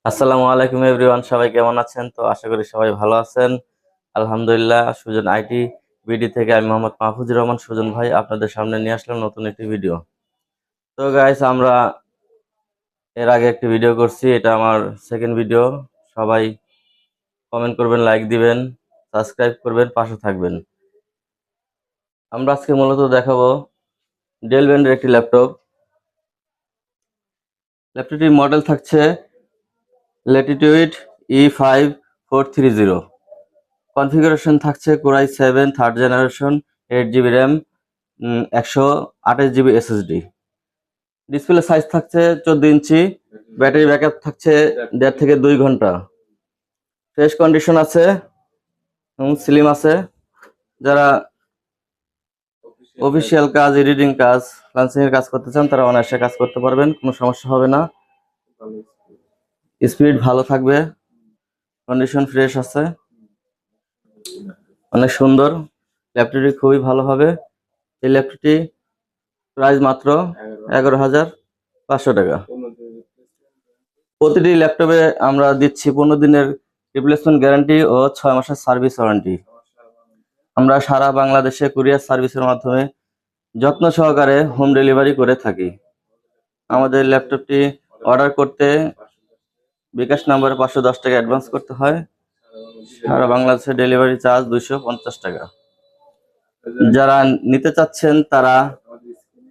আসসালামু আলাইকুম এভরিওয়ান, সবাই কেমন আছেন? তো আশা করি সবাই ভালো আছেন। আলহামদুলিল্লাহ। সুজন আইটি বিডি থেকে আমি মোহাম্মদ মাহফুজুর রহমান সুজন ভাই আপনাদের সামনে নিয়ে আসলাম নতুন একটি ভিডিও। তো গাইস, আমরা এর আগে একটি ভিডিও করছি, এটা আমার সেকেন্ড ভিডিও। সবাই কমেন্ট করবেন, লাইক দিবেন, সাবস্ক্রাইব করবেন, পাশে থাকবেন। আমরা আজকে মূলত দেখাবো ডেল ব্র্যান্ডের একটি ল্যাপটপ। ল্যাপটপটির মডেল থাকছে ল্যাটিটিউড E5430। কনফিগারেশন থাকছে core i 7 third generation, 8 GB RAM, 128 GB SSD. Display size থাকছে 14 ইঞ্চি। ব্যাটারি ব্যাকআপ থাকছে 1.5 থেকে 2 ঘন্টা। ফ্রেশ কন্ডিশন আছে এবং স্লিম আছে। যারা অফিসিয়াল কাজ, এডিটিং কাজ, ফ্রিল্যান্সিং এর কাজ করতে চান তারা অনায়াসে কাজ করতে পারবেন, কোনো সমস্যা হবে না। স্পিড ভালো থাকবে, কন্ডিশন ফ্রেশ আছে, অনেক সুন্দর। ল্যাপটপটি খুবই ভালো হবে। এই ল্যাপটপটি প্রাইস মাত্র 11,500 টাকা। প্রতিটি ল্যাপটপে আমরা দিচ্ছি 15 দিনের রিপ্লেসমেন্ট গ্যারান্টি ও 6 মাসের সার্ভিস ওয়ারেন্টি। আমরা সারা বাংলাদেশে কুরিয়ার সার্ভিসের মাধ্যমে যত্ন সহকারে হোম ডেলিভারি করে থাকি। আমাদের ল্যাপটপটি অর্ডার করতে বিকাশ নাম্বারে 510 টাকা অ্যাডভান্স করতে হয়। সারা বাংলাদেশে ডেলিভারি চার্জ 250 টাকা। যারা নিতে চাচ্ছেন তারা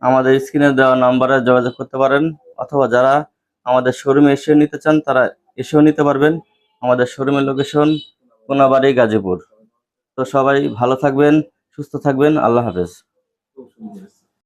আমাদের স্ক্রিনে দেওয়া নাম্বারে যোগাযোগ করতে পারেন, অথবা যারা আমাদের শোরুমে এসে নিতে চান তারা এসেও নিতে পারবেন। আমাদের শোরুমের লোকেশন কোনাবাড়ি, গাজীপুর। তো সবাই ভালো থাকবেন, সুস্থ থাকবেন। আল্লাহ হাফেজ।